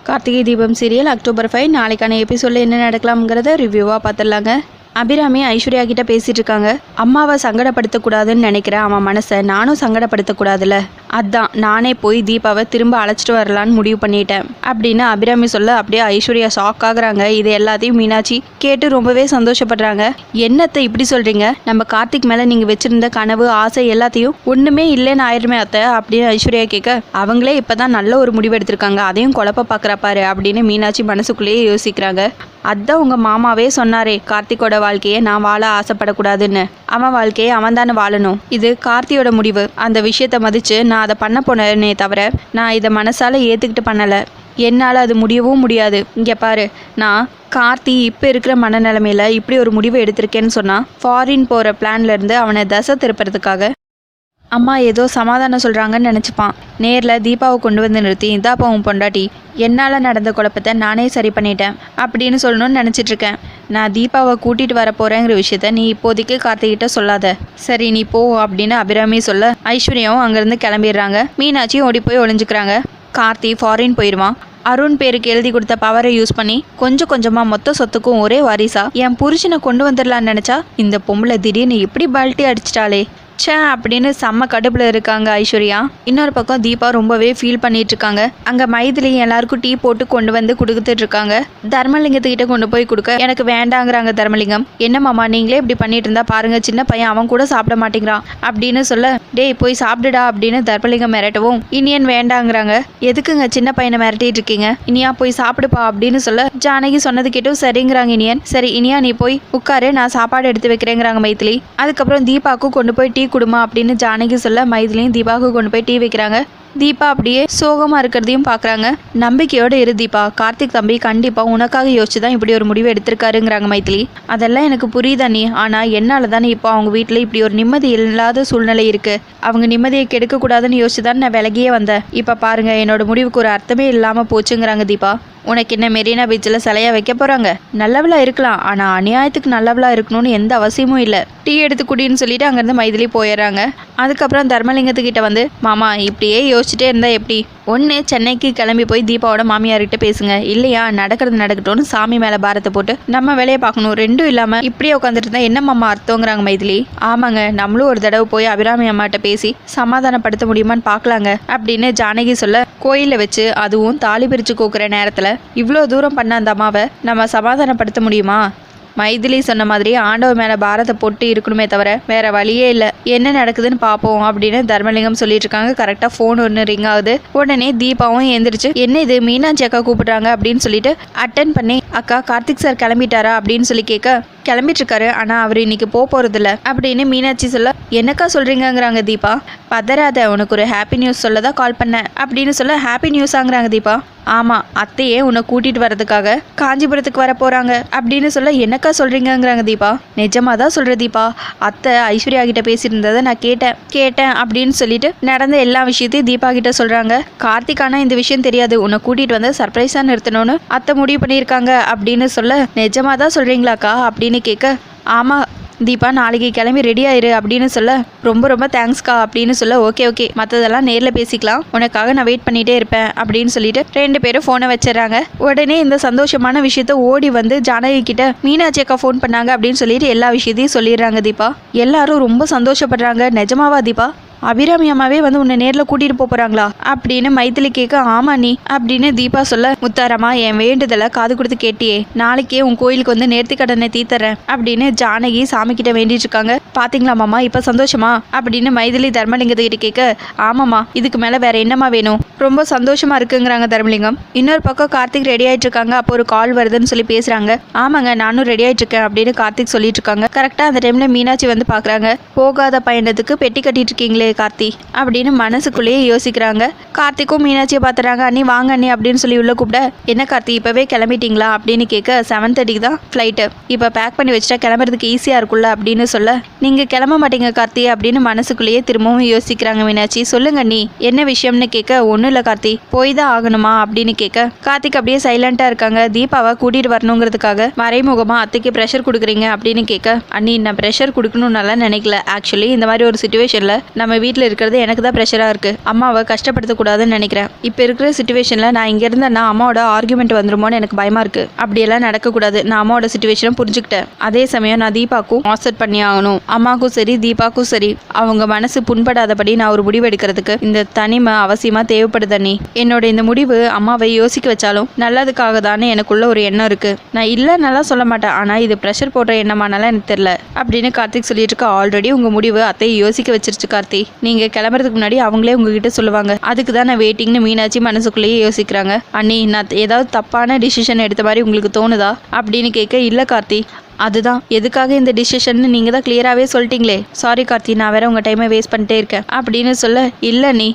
Karthigai Deepam serial October 5 நாளைக்கான எபிசோடில் என்ன நடக்கலாம்ங்கிறத ரிவ்யூவாக பார்த்துடலாங்க. அபிராமி ஐஸ்வர்யா கிட்ட பேசிட்டு இருக்காங்க. அம்மாவை சங்கடப்படுத்தக்கூடாதுன்னு நினைக்கிறேன், அவன் மனசை நானும் சங்கடப்படுத்தக்கூடாதுல்ல, அதான் நானே போய் தீபாவை திரும்ப அழைச்சிட்டு வரலான்னு முடிவு பண்ணிட்டேன் அப்படின்னு அபிராமி சொல்ல அப்படியே ஐஸ்வர்யா ஷாக் ஆகுறாங்க. இது எல்லாத்தையும் மீனாட்சி கேட்டு ரொம்பவே சந்தோஷப்படுறாங்க. என்னத்தை இப்படி சொல்றீங்க, நம்ம கார்த்திக் மேல நீங்க வச்சிருந்த கனவு ஆசை எல்லாத்தையும் ஒண்ணுமே இல்லைன்னு ஆயிருமே அத்தை அப்படின்னு ஐஸ்வர்யா கேட்க, அவங்களே இப்பதான் நல்ல ஒரு முடிவு எடுத்திருக்காங்க, அதையும் குழப்ப பாக்குறப்பாரு அப்படின்னு மீனாட்சி மனசுக்குள்ளேயே யோசிக்கிறாங்க. அதான் உங்க மாமாவே சொன்னாரே, கார்த்திகோட வாழ்க்கையை நான் வாழ ஆசைப்படக்கூடாதுன்னு, அவன் வாழ்க்கையை அவன் தானே வாழணும், இது கார்த்தியோட முடிவு, அந்த விஷயத்த மதிச்சு நான் அதை பண்ண போனேனே தவிர நான் இதை மனசால ஏத்துக்கிட்டு பண்ணல, என்னால் அது முடியவும் முடியாது. இங்கே பாரு, நான் கார்த்தி இப்போ இருக்கிற மனநிலைமையில இப்படி ஒரு முடிவு எடுத்திருக்கேன்னு சொன்னா ஃபாரின் போகிற பிளான்ல இருந்து அவனை தசை திருப்புறதுக்காக அம்மா ஏதோ சமாதானம் சொல்கிறாங்கன்னு நினச்சிப்பான். நேரில் தீபாவை கொண்டு வந்து நிறுத்தி, இதாப்பா உன் பொண்டாட்டி, என்னால் நடந்த குழப்பத்தை நானே சரி பண்ணிட்டேன் அப்படின்னு சொல்லணும்னு நினச்சிட்ருக்கேன். நான் தீபாவை கூட்டிகிட்டு வர போகிறேங்கிற விஷயத்த நீ இப்போதைக்கு கார்த்திகிட்ட சொல்லாத, சரி நீ போ அப்படின்னு அபிராமி சொல்ல ஐஸ்வர்யாவும் அங்கேருந்து கிளம்பிடுறாங்க. மீனாட்சியும் ஓடி போய் ஒளிஞ்சுக்கிறாங்க. கார்த்தி ஃபாரின் போயிடுவான். அருண் பேருக்கு எழுதி கொடுத்த பவரை யூஸ் பண்ணி கொஞ்சம் கொஞ்சமாக மொத்த சொத்துக்கும் ஒரே வாரிசா என் புருஷனை கொண்டு வந்துடலான்னு நினச்சா இந்த பொம்பளை திடீர்னு இப்படி பல்ட்டி அடிச்சிட்டாளே சே அப்படின்னு செம்ம கடுப்பில் இருக்காங்க ஐஸ்வர்யா. இன்னொரு பக்கம் தீபா ரொம்பவே ஃபீல் பண்ணிட்டு இருக்காங்க. அங்கே மைதிலி எல்லாருக்கும் டீ போட்டு கொண்டு வந்து கொடுத்துட்டு இருக்காங்க. தர்மலிங்கத்துக்கிட்ட கொண்டு போய் கொடுக்க எனக்கு வேண்டாங்கிறாங்க தர்மலிங்கம். என்ன மாமா நீங்களே இப்படி பண்ணிட்டு இருந்தா பாருங்க, சின்ன பையன் அவன் கூட சாப்பிட மாட்டேங்கிறான் அப்படின்னு சொல்ல, டேய் போய் சாப்பிடுடா அப்படின்னு தர்மலிங்கம் மிரட்டவும் இனியன் வேண்டாங்கிறாங்க. எதுக்குங்க சின்ன பையனை மிரட்டிட்டு இருக்கீங்க, இனியா போய் சாப்பிடுப்பா அப்படின்னு சொல்ல ஜானகி சொன்னது கேட்டும் சரிங்கிறாங்க இனியன். சரி இனியா நீ போய் உட்காரு, நான் சாப்பாடு எடுத்து வைக்கிறேங்கிறாங்க மைதிலி. அதுக்கப்புறம் தீபாவுக்கும் கொண்டு போய் டீ குடுமா அப்படின்னு ஜானகி சொல்ல மைதிலியும் தீபாவுக்கு கொண்டு போய் டீ வைக்கிறாங்க. தீபா அப்படியே சோகமாக இருக்கிறதையும் பார்க்குறாங்க. நம்பிக்கையோடு இரு தீபா, கார்த்திக் தம்பி கண்டிப்பாக உனக்காக யோசிச்சு தான் இப்படி ஒரு முடிவு எடுத்திருக்காருங்கிறாங்க மைதிலி. அதெல்லாம் எனக்கு புரியுதா நீ, ஆனால் என்னால் தானே இப்போ அவங்க வீட்டில் இப்படி ஒரு நிம்மதி இல்லாத சூழ்நிலை இருக்குது, அவங்க நிம்மதியை கெடுக்கக்கூடாதுன்னு யோசிச்சு தான் நான் விலகியே வந்தேன். இப்போ பாருங்கள் என்னோட முடிவுக்கு ஒரு அர்த்தமே இல்லாமல் போச்சுங்கிறாங்க தீபா. உனக்கு என்ன மெரினா பீச்சில் சிலையா வைக்க போகிறாங்க, நல்லவளா இருக்கலாம், ஆனால் அநியாயத்துக்கு நல்லவளா இருக்கணும்னு எந்த அவசியமும் இல்லை, டீ எடுத்து குடின்னு சொல்லிட்டு அங்கேருந்து மைதிலி போயிடுறாங்க. அதுக்கப்புறம் தர்மலிங்கத்துக்கிட்ட வந்து, மாமா இப்படியே யோசிச்சுட்டே இருந்தா எப்படி, ஒன்று சென்னைக்கு கிளம்பி போய் தீபாவோட மாமியார்கிட்ட பேசுங்க, இல்லையா நடக்கிறது நடக்கட்டும்னு சாமி மேலே பாரத்தை போட்டு நம்ம வேலையை பார்க்கணும், ரெண்டும் இல்லாமல் இப்படியே உட்காந்துட்டு இருந்தா என்ன மாமா அர்த்தங்கிறாங்க மைதிலி. ஆமாங்க நம்மளும் ஒரு தடவை போய் அபிராமி அம்மாட்ட பேசி சமாதானப்படுத்த முடியுமான்னு பார்க்கலாங்க அப்படின்னு ஜானகி சொல்ல, கோயிலில் வச்சு அதுவும் தாலி பிரித்து கோக்குற நேரத்தில் இவ்வளோ தூரம் பண்ண அந்த அம்மாவை நம்ம சமாதானப்படுத்த முடியுமா? மைதிலி சொன்ன மாதிரி ஆண்டவர் மேலே பாரத்தை போட்டு இருக்கணுமே தவிர வேற வழியே இல்லை, என்ன நடக்குதுன்னு பார்ப்போம் அப்படின்னு தர்மலிங்கம் சொல்லிட்டு இருக்காங்க. கரெக்டாக ஃபோன் ஒன்று ரிங் ஆகுது. உடனே தீபாவும் எழுந்திரிச்சு என்ன இது மீனாட்சி அக்கா கூப்பிடுறாங்க அப்படின்னு சொல்லிட்டு அட்டன் பண்ணி, அக்கா கார்த்திக் சார் கிளம்பிட்டாரா அப்படின்னு சொல்லி கேட்க, கிளம்பிட்டு இருக்காரு ஆனால் அவர் இன்னைக்கு போகிறதில்ல அப்படின்னு மீனாட்சி சொல்ல, என்னக்கா சொல்றீங்கிறாங்க தீபா. பதறாத, உனக்கு ஒரு ஹாப்பி நியூஸ் சொல்ல தான் கால் பண்ணேன் அப்படின்னு சொல்ல, ஹாப்பி நியூஸாங்கிறாங்க தீபா. ஆமாம் அத்தையே உன்னை கூட்டிகிட்டு வரதுக்காக காஞ்சிபுரத்துக்கு வர போகிறாங்க அப்படின்னு சொல்ல, என்னக்கா சொல்கிறீங்கிறாங்க தீபா. நிஜமாக தான் சொல்கிற தீபா, அத்தை ஐஸ்வர்யா கிட்ட பேசியிருந்ததை நான் கேட்டேன் அப்படின்னு சொல்லிட்டு நடந்த எல்லா விஷயத்தையும் தீபா கிட்ட சொல்கிறாங்க. கார்த்திகானா இந்த விஷயம் தெரியாது, உன்னை கூட்டிகிட்டு வந்து சர்ப்ரைஸாக நிறுத்தணும்னு அத்தை முடிவு பண்ணியிருக்காங்க அப்படின்னு சொல்ல, நிஜமாக தான் சொல்கிறீங்களாக்கா அப்படின்னு கேட்க, ஆமாம் தீபா நாளைக்கு கிளம்பி ரெடி ஆயிரு அப்படின்னு சொல்ல, ரொம்ப ரொம்ப தேங்க்ஸ்க்கா அப்படின்னு சொல்ல, ஓகே மற்றதெல்லாம் நேரில் பேசிக்கலாம், உனக்காக நான் வெயிட் பண்ணிகிட்டே இருப்பேன் அப்படின்னு சொல்லிட்டு ரெண்டு பேரும் ஃபோனை வச்சிடறாங்க. உடனே இந்த சந்தோஷமான விஷயத்த ஓடி வந்து ஜானகி கிட்ட மீனாட்சி அக்கா ஃபோன் பண்ணாங்க அப்படின்னு சொல்லிட்டு எல்லா விஷயத்தையும் சொல்லிடுறாங்க தீபா. எல்லாரும் ரொம்ப சந்தோஷப்படுறாங்க. நிஜமாவா தீபா, அபிராமி அம்மாவே வந்து உன்னை நேரில் கூட்டிகிட்டு போகிறாங்களா அப்படின்னு மைதிலி கேட்க, ஆமா நீ அப்படின்னு தீபா சொல்ல, முத்தாரம்மா என் வேண்டுதலை காது கொடுத்து கேட்டியே, நாளைக்கே உன் கோயிலுக்கு வந்து நேர்த்தி கடனை தீர்த்தறேன் அப்படின்னு ஜானகி சாமி கிட்ட வேண்டிட்டு இருக்காங்க. பாத்தீங்களா மாமா இப்போ சந்தோஷமா அப்படின்னு மைதிலி தர்மலிங்கத்துக்கிட்ட கேட்க, ஆமாம்மா இதுக்கு மேலே வேற என்னம்மா வேணும், ரொம்ப சந்தோஷமா இருக்குங்கிறாங்க தர்மலிங்கம். இன்னொரு பக்கம் கார்த்திக் ரெடி ஆயிட்டு இருக்காங்க. அப்போ ஒரு கால் வருதுன்னு சொல்லி பேசுறாங்க. ஆமாங்க நானும் ரெடி ஆயிட்டு இருக்கேன் அப்படின்னு கார்த்திக் சொல்லிட்டு இருக்காங்க. கரெக்டாக அந்த டைம்ல மீனாட்சி வந்து பார்க்குறாங்க. போகாத பயணத்துக்கு பெட்டி கட்டிட்டு இருக்கீங்களே கார்த்தி அப்படின்னு மனசுக்குள்ளேயே யோசிக்கிறாங்க. கார்த்திக்கும் மீனாட்சியை பார்த்துறாங்க. அண்ணி வாங்க அண்ணி அப்படின்னு சொல்லி உள்ள கூப்பிட, என்ன கார்த்தி இப்பவே கிளம்பிட்டீங்களா அப்படின்னு கேட்க, 7:30 தான் ஃப்ளைட்டு, இப்போ பேக் பண்ணி வச்சுட்டா கிளம்புறதுக்கு ஈஸியாக இருக்குல்ல அப்படின்னு சொல்ல, நீங்கள் கிளம்ப மாட்டீங்க கார்த்தி அப்படின்னு மனசுக்குள்ளேயே திரும்பவும் யோசிக்கிறாங்க மீனாட்சி. சொல்லுங்க அண்ணி என்ன விஷயம்னு கேட்க, ஒன்றும் இல்லை கார்த்தி போய் தான் ஆகணுமா அப்படின்னு கேட்க, கார்த்திக் அப்படியே சைலண்டாக இருக்காங்க. தீபாவை கூட்டிகிட்டு வரணுங்கிறதுக்காக மறைமுகமாக அத்தைக்கு ப்ரெஷர் கொடுக்குறீங்க அப்படின்னு கேட்க, அண்ணி நான் ப்ரெஷர் கொடுக்கணும்னால நினைக்கல, ஆக்சுவலி இந்த மாதிரி ஒரு சுச்சுவேஷனில் நம்ம நம்ம வீட்டில் இருக்கிறது எனக்கு தான் ப்ரெஷராக இருக்குது. அம்மாவை கஷ்டப்படுத்தக்கூடாதுன்னு நினைக்கிறேன். இப்போ இருக்கிற சுச்சுவேஷனில் நான் இங்கே இருந்தேன்னா அம்மாவோட ஆர்குமெண்ட் வந்துருமோன்னு எனக்கு பயமாக இருக்குது. அப்படியெல்லாம் நடக்கக்கூடாது. நான் அம்மாவோட சுச்சுவேஷனை புரிஞ்சுக்கிட்டேன். அதே சமயம் நான் தீபாக்கும் ஆசட் பண்ணி ஆகணும். அம்மாவுக்கும் சரி தீபாக்கும் சரி அவங்க மனசு புண்படாதபடி நான் ஒரு முடிவு எடுக்கிறதுக்கு இந்த தனிமை அவசியமாக தேவைப்படுது அண்ணி. என்னோட இந்த முடிவு அம்மாவை யோசிக்க வச்சாலும் நல்லதுக்காக தானே எனக்குள்ள ஒரு எண்ணம் இருக்குது. நான் இல்லைன்னாலாம் சொல்ல மாட்டேன். ஆனால் இது ப்ரெஷர் போடுற எண்ணமானாலாம் எனக்கு தெரியல அப்படின்னு கார்த்திக் சொல்லிட்டு இருக்க. ஆல்ரெடி உங்க முடிவு அத்தையை யோசிக்க வச்சிருச்சு கார்த்தி. நீங்க கிளம்புறதுக்கு முன்னாடி அவங்களே உங்ககிட்ட சொல்லுவாங்க. அதுக்கு தான் நான் வெயிட்டிங்னு மீனாட்சி மனசுக்குள்ளேயே யோசிக்கிறாங்க. அண்ணி நான் ஏதாவது தப்பான டிசிஷன் எடுத்த மாதிரி உங்களுக்கு தோணுதா அப்படின்னு கேட்க, இல்லை கார்த்தி அதுதான் எதுக்காக இந்த டிசிஷன் நீங்க தான் கிளியராகவே சொல்லிட்டீங்களே. சாரி கார்த்தி, நான் வேற உங்க டைமை வேஸ்ட் பண்ணிட்டே இருக்கேன் அப்படின்னு சொல்ல, இல்லை நீ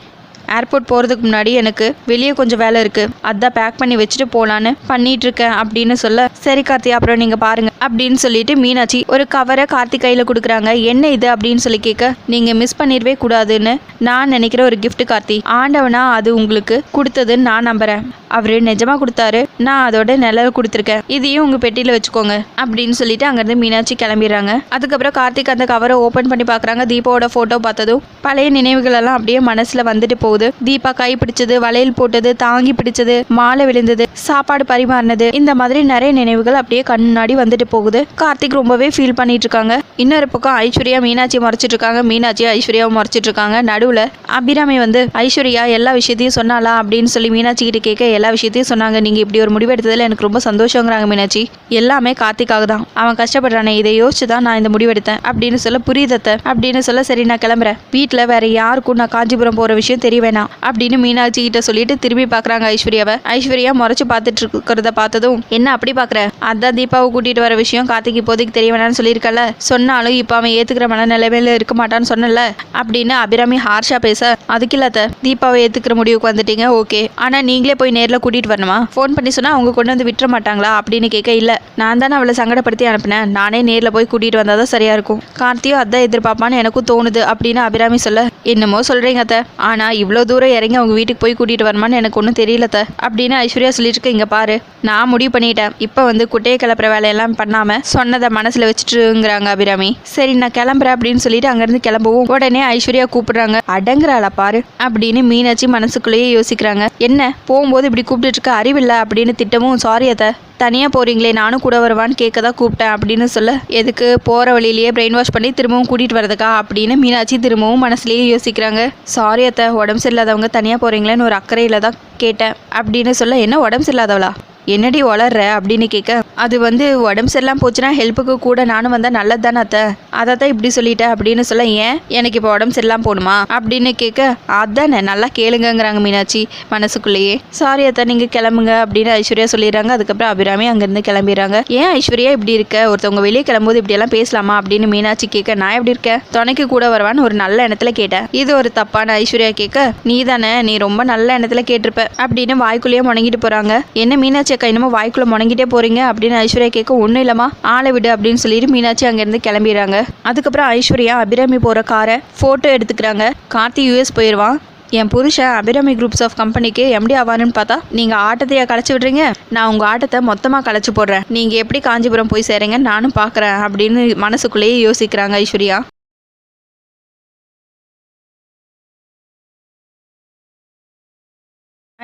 ஏர்போர்ட் போகிறதுக்கு முன்னாடி எனக்கு வெளியே கொஞ்சம் வேலை இருக்குது, அதான் பேக் பண்ணி வச்சுட்டு போகலான்னு பண்ணிட்டு இருக்கேன் அப்படின்னு சொல்ல, சரி கார்த்தி அப்புறம் நீங்கள் பாருங்க அப்படின்னு சொல்லிட்டு மீனாட்சி ஒரு கவரை கார்த்தி கையில் கொடுக்குறாங்க. என்ன இது அப்படின்னு சொல்லி கேட்க, நீங்கள் மிஸ் பண்ணிடவே கூடாதுன்னு நான் நினைக்கிற ஒரு கிஃப்ட் கார்த்தி. ஆண்டவனா அது உங்களுக்கு கொடுத்ததுன்னு நான் நம்புறேன். அவரு நிஜமா கொடுத்தாரு. நான் அதோட நிலவை கொடுத்துருக்கேன். இதையும் உங்கள் பெட்டியில் வச்சுக்கோங்க அப்படின்னு சொல்லிட்டு அங்கேருந்து மீனாட்சி கிளம்பிடுறாங்க. அதுக்கப்புறம் கார்த்திக் அந்த கவரை ஓப்பன் பண்ணி பார்க்குறாங்க. தீபாவோட ஃபோட்டோ பார்த்ததும் பழைய நினைவுகள் எல்லாம் அப்படியே மனசில் வந்துட்டு போகுது. தீபா கை பிடிச்சது, வளையல் போட்டது, தாங்கி பிடிச்சது, மாலை விழுந்தது, சாப்பாடு பரிமாறினது, இந்த மாதிரி நிறைய நினைவுகள் அப்படியே கண்ணாடி வந்துட்டு போகுது. கார்த்திக் ரொம்பவே ஃபீல் பண்ணிட்டு இருக்காங்க. இன்னொரு பக்கம் ஐஸ்வர்யா மீனாட்சி மறைச்சிட்டு இருக்காங்க. மீனாட்சி ஐஸ்வர்யாவை மறைச்சிட்டு இருக்காங்க. நடுவில் அபிராமி வந்து ஐஸ்வர்யா எல்லா விஷயத்தையும் சொன்னாலா அப்படின்னு சொல்லி மீனாட்சி கிட்ட கேட்க, எல்லா விஷயத்தையும் சொன்னாங்க. நீங்க இப்படி ஒரு முடிவு எடுத்ததில் எனக்கு ரொம்ப சந்தோஷங்கிறாங்க மீனாட்சி. எல்லாமே கார்த்திக்காக தான். அவன் கஷ்டப்படுறானே, இதை யோசிச்சு தான் நான் இந்த முடிவெடுத்தேன் அப்படின்னு சொல்ல, புரியுதத்த அப்படின்னு சொல்ல, சரி நான் கிளம்புறேன். வீட்டில் வேற யாருக்கும் நான் காஞ்சிபுரம் போற விஷயம் தெரிய வேணாம் அப்படின்னு மீனாட்சி கிட்ட சொல்லிட்டு திரும்பி பாக்குறாங்க ஐஸ்வர்யாவை. ஐஸ்வர்யா முறைச்சு பார்த்துட்டு இருக்கிறத பார்த்ததும், என்ன அப்படி பாக்குற? அதான் தீபாவை கூட்டிட்டு வர விஷயம் கார்த்திக் இப்போதைக்கு தெரிய வேணாம்னு சொல்லியிருக்கல. சொன்னாலும் இப்ப அவன் ஏத்துக்கிற மனநிலைமையில இருக்க மாட்டான்னு சொன்னல அப்படின்னு அபிராமி ஹார்ஷா பேச, அதுக்கு இல்லாத தீபாவை ஏத்துக்கிற முடிவுக்கு வந்துட்டீங்க, ஓகே, ஆனா நீங்களே போய் நேரில் கூட்டிட்டு வரணுமா? ஃபோன் பண்ணி சொன்னா அவங்க கொண்டு வந்து விட்டுற மாட்டாங்களா அப்படின்னு கேட்க, இல்ல நான் தானே அவளை சங்கடப்படுத்தி அனுப்பினேன், நானே நேரில் போய் கூட்டிட்டு வந்தாதான் சரியா இருக்கும். கார்த்தியும் அதான் எதிர்பார்ப்பான்னு எனக்கும் தோணுது அப்படின்னு அபிராமி சொல்ல, என்னமோ சொல்றீங்க அத்தை, ஆனா இவ்வளோ தூரம் இறங்கி அவங்க வீட்டுக்கு போய் கூட்டிட்டு வரமான்னு எனக்கு ஒன்றும் தெரியலத்த அப்படின்னு ஐஸ்வர்யா சொல்லிட்டு இருக்க. இங்க பாரு, நான் முடிவு பண்ணிட்டேன். இப்போ வந்து குட்டையை கிளப்புற வேலையெல்லாம் பண்ணாம சொன்னதை மனசுல வச்சுட்டுங்கிறாங்க அபிராமி. சரி நான் கிளம்புறேன் அப்படின்னு சொல்லிட்டு அங்கிருந்து கிளம்பவும் உடனே ஐஸ்வர்யா கூப்பிடுறாங்க. அடங்குறாளா பாரு அப்படின்னு மீனாட்சி மனசுக்குள்ளேயே யோசிக்கிறாங்க. என்ன போகும்போது இப்படி கூப்பிட்டு இருக்க, அறிவில்லை அப்படின்னு திட்டவும், சாரி அத்தை தனியாக போகிறீங்களே நானும் கூட வருவான்னு கேட்க தான் கூப்பிட்டேன் அப்படின்னு சொல்ல, எதுக்கு போகிற வழியிலேயே பிரெயின் வாஷ் பண்ணி திரும்பவும் கூட்டிகிட்டு வரதுக்கா அப்படின்னு மீனாட்சி திரும்பவும் மனசுலேயே யோசிக்கிறாங்க. சாரி அத்தை, உடம்பு சரியில்லாதவங்க தனியாக போகிறீங்களேன்னு ஒரு அக்கறையில் தான் கேட்டேன் அப்படின்னு சொல்ல, என்ன உடம்பு சரியில்லாதவளா, என்னடி வளர்ற அப்படின்னு கேட்க, அது வந்து உடம்பு சரியில்லாம போச்சுன்னா ஹெல்ப்புக்கு கூட நானும் வந்தால் நல்லது தானே அத்தை, அதை தான் இப்படி சொல்லிட்டேன் அப்படின்னு சொல்ல, ஏன் எனக்கு இப்போ உடம்பு சரியில்லாம போகணுமா அப்படின்னு கேட்க, அதானே நல்லா கேளுங்கிறாங்க மீனாட்சி மனசுக்குள்ளேயே. சாரி அத்தை நீங்கள் கிளம்புங்க அப்படின்னு ஐஸ்வர்யா சொல்லிடுறாங்க. அதுக்கப்புறம் அபிராமி அங்கேருந்து கிளம்பிடுறாங்க. ஏன் ஐஸ்வர்யா இப்படி இருக்க, ஒருத்தவங்க வெளியே கிளம்பும்போது இப்படியெல்லாம் பேசலாமா அப்படின்னு மீனாட்சி கேட்க, நான் எப்படி இருக்கேன், துணைக்கு கூட வருவான்னு ஒரு நல்ல எண்ணத்துல கேட்டேன். இது ஒரு தப்பான ஐஸ்வர்யா கேட்க, நீ தானே நீ ரொம்ப நல்ல எண்ணத்துல கேட்டிருப்ப அப்படின்னு வாய்க்குள்ளேயே முணங்கிட்டு போறாங்க. என்ன மீனாட்சி அக்கா இன்னமும் வாய்க்குள்ள முணங்கிட்டே போறீங்க அப்படின்னு ஐஸ்வர்யா கேட்க, ஒன்றும் இல்லம்மா ஆளை விடு அப்படின்னு சொல்லிட்டு மீனாட்சி அங்கேருந்து கிளம்பிடுறாங்க. அதுக்கப்புறம் ஐஸ்வர்யா அபிராமி போகிற காரை ஃபோட்டோ எடுத்துக்கிறாங்க. கார்த்தி யூஎஸ் போயிடுவான். என் புருஷன் அபிராமி குரூப்ஸ் ஆஃப் கம்பெனிக்கு எம்டி ஆவாருன்னு பார்த்தா நீங்கள் ஆட்டத்தையா கலைச்சி விடுறீங்க, நான் உங்கள் ஆட்டத்தை மொத்தமாக கலைச்சி போடுறேன், நீங்கள் எப்படி காஞ்சிபுரம் போய் சேருங்க நானும் பார்க்குறேன் அப்படின்னு மனசுக்குள்ளேயே யோசிக்கிறாங்க ஐஸ்வர்யா.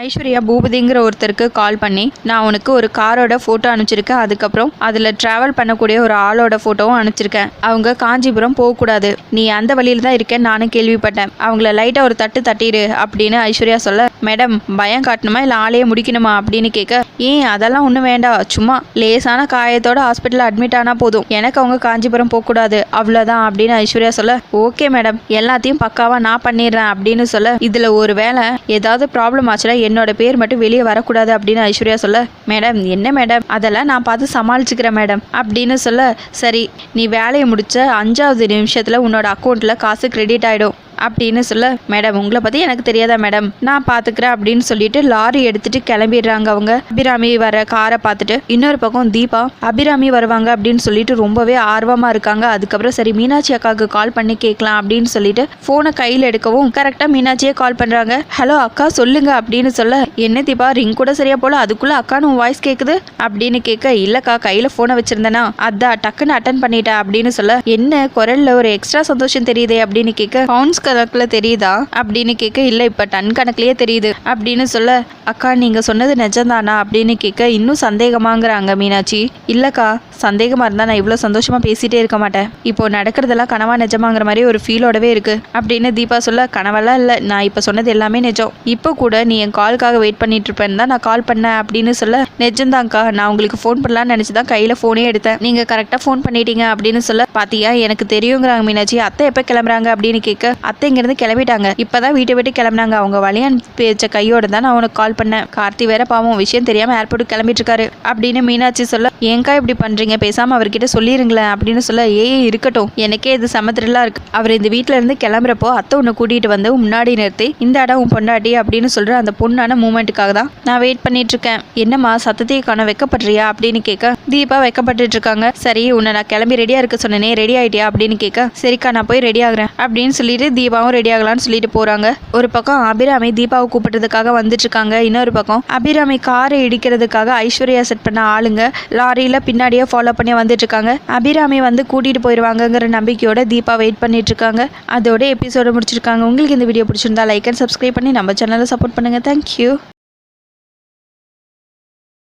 ஐஸ்வர்யா பூபதிங்கிற ஒருத்தருக்கு கால் பண்ணி, நான் உனக்கு ஒரு காரோட ஃபோட்டோ அனுப்பிச்சிருக்கேன், அதுக்கப்புறம் அதில் ட்ராவல் பண்ணக்கூடிய ஒரு ஆளோட ஃபோட்டோவும் அனுப்பிச்சிருக்கேன். அவங்க காஞ்சிபுரம் போகக்கூடாது, நீ அந்த வழியில் தான் இருக்கேன்னு நானும் கேள்விப்பட்டேன், அவங்கள லைட்டாக ஒரு தட்டு தட்டிடு அப்படின்னு ஐஸ்வர்யா சொல்ல, மேடம் பயம் காட்டணுமா இல்லை ஆளையே முடிக்கணுமா அப்படின்னு கேட்க, ஏன் அதெல்லாம் ஒன்றும் வேண்டாம், சும்மா லேசான காயத்தோட ஹாஸ்பிட்டலில் அட்மிட் ஆனால் போதும், எனக்கு அவங்க காஞ்சிபுரம் போகக்கூடாது அவ்வளோதான் அப்படின்னு ஐஸ்வர்யா சொல்ல, ஓகே மேடம் எல்லாத்தையும் பக்காவாக நான் பண்ணிடுறேன் அப்படின்னு சொல்ல, இதில் ஒரு வேளை ஏதாவது ப்ராப்ளம் ஆச்சுன்னா என்னோட பேர் மட்டும் வெளியே வரக்கூடாது அப்படின்னு ஐஸ்வர்யா சொல்ல, மேடம் என்ன மேடம் அதெல்லாம் நான் பார்த்து சமாளிச்சுக்கிறேன் மேடம் அப்படின்னு சொல்ல, சரி நீ வேலையை முடிச்ச 5வது நிமிஷத்தில் உன்னோட அக்கௌண்ட்டில் காசு கிரெடிட் ஆகிடும் அப்படின்னு சொல்ல, மேடம் உங்களை பற்றி எனக்கு தெரியாதா மேடம், நான் பார்த்துக்கிறேன் அப்படின்னு சொல்லிட்டு லாரி எடுத்துட்டு கிளம்பிடுறாங்க. அவங்க அபிராமி வர காரை பார்த்துட்டு இன்னொரு பக்கம் தீபா அபிராமி வருவாங்க அப்படின்னு சொல்லிட்டு ரொம்பவே ஆர்வமாக இருக்காங்க. அதுக்கப்புறம் சரி மீனாட்சி அக்காவுக்கு கால் பண்ணி கேட்கலாம் அப்படின்னு சொல்லிட்டு ஃபோனை கையில் எடுக்கவும் கரெக்டாக மீனாட்சியே கால் பண்ணுறாங்க. ஹலோ அக்கா சொல்லுங்க அப்படின்னு சொல்ல, என்ன தீபா ரிங் கூட சரியா போல அதுக்குள்ளே அக்கான்னு உன் வாய்ஸ் கேட்குது அப்படின்னு கேட்க, இல்லைக்கா கையில் ஃபோனை வச்சிருந்தேனா அதான் டக்குன்னு அட்டன் பண்ணிட்டேன் அப்படின்னு சொல்ல, என்ன குரலில் ஒரு எக்ஸ்ட்ரா சந்தோஷம் தெரியுதே அப்படின்னு கேட்க, பவுன்ஸ் கணக்கில் தெரியுதா அப்படின்னு கேட்க, இல்லை இப்போ டன் கணக்குலேயே தெரியுது அப்படின்னு சொல்ல, அக்கா நீங்கள் சொன்னது நிஜம்தானா அப்படின்னு கேட்க, இன்னும் சந்தேகமாகறாங்க மீனாட்சி. இல்லைக்கா, சந்தேகமாக இருந்தால் நான் இவ்வளோ சந்தோஷமாக பேசிகிட்டே இருக்க மாட்டேன். இப்போ நடக்கிறதெல்லாம் கனவா நிஜமாங்கிற மாதிரி ஒரு ஃபீலோடவே இருக்குது அப்படின்னு தீபா சொல்ல, கனவெல்லாம் இல்லை, நான் இப்போ சொன்னது எல்லாமே நிஜம். இப்போ கூட நீ என் காலுக்காக வெயிட் பண்ணிட்டு இருப்பேன்னு தான் நான் கால் பண்ணேன் அப்படின்னு சொல்ல, நிஜம்தான்க்கா, நான் உங்களுக்கு ஃபோன் பண்ணலான்னு நினச்சி தான் கையில் ஃபோனே எடுத்தேன். நீங்கள் கரெக்டாக ஃபோன் பண்ணிட்டீங்க அப்படின்னு சொல்ல, பாத்தியா எனக்கு தெரியுங்கிறாங்க மீனாட்சி. அத்தை எப்போ கிளம்புறாங்க அப்படின்னு கேட்க, அத்தை இங்கேருந்து கிளம்பிட்டாங்க, இப்போ தான் வீட்டை விட்டு கிளம்புனாங்க. அவங்க வழியான் பேச்ச கையோட தான் நான் உனக்கு கால் பண்ணேன். கார்த்தி வேற பாவம் விஷயம் தெரியாமல் ஏர்போர்ட்டுக்கு கிளம்பிட்டு இருக்காரு அப்படின்னு மீனாட்சி சொல்ல, ஏங்கா இப்படி பண்ணுறீங்க, பேசாமல் அவர்கிட்ட சொல்லிடுங்களேன் அப்படின்னு சொல்ல, இருக்கட்டும், எனக்கே இது சமத்திரலாம் இருக்கு. அவர் இந்த வீட்டில இருந்து கிளம்புறப்போ அத்தை உன்னை கூட்டிகிட்டு வந்து முன்னாடி நிறுத்தி, இந்த இடம் உன் பொண்டாட்டி அப்படின்னு சொல்கிற அந்த பொண்ணான மூமெண்ட்டுக்காக தான் நான் வெயிட் பண்ணிட்டு இருக்கேன். என்னம்மா சத்தத்தையே காண வைக்கப்படுறியா அப்படின்னு கேட்க, தீபா வைக்கப்பட்டு இருக்காங்க. சரி, உன்னை நான் கிளம்பி ரெடியாக இருக்க சொன்னேனே, ரெடி ஆகிட்டியா அப்படின்னு கேட்க, சரிக்கா நான் போய் ரெடி ஆகுறேன் அப்படின்னு சொல்லிட்டு தீபாவும் ரெடி ஆகலான்னு சொல்லிட்டு போகிறாங்க. ஒரு பக்கம் அபிராமி தீபாவை கூப்பிட்டதுக்காக வந்துட்டு இருக்காங்க. இன்னொரு பக்கம் அபிராமி காரை இடிக்கிறதுக்காக ஐஸ்வர்யா செட் பண்ண ஆளுங்க லாரியில் பின்னாடியே ஃபாலோ பண்ணி வந்துட்டு இருக்காங்க. அபிராமி வந்து கூட்டிகிட்டு போயிடுவாங்கங்கிற நம்பிக்கையோட தீபா வெயிட் பண்ணிட்டு இருக்காங்க. அதோட எபிசோட முடிச்சிருக்காங்க. உங்களுக்கு இந்த வீடியோ பிடிச்சிருந்தா லைக் அண்ட் சப்ஸ்கிரைப் பண்ணி நம்ம சேனலை சப்போர்ட் பண்ணுங்கள். தேங்க்யூ.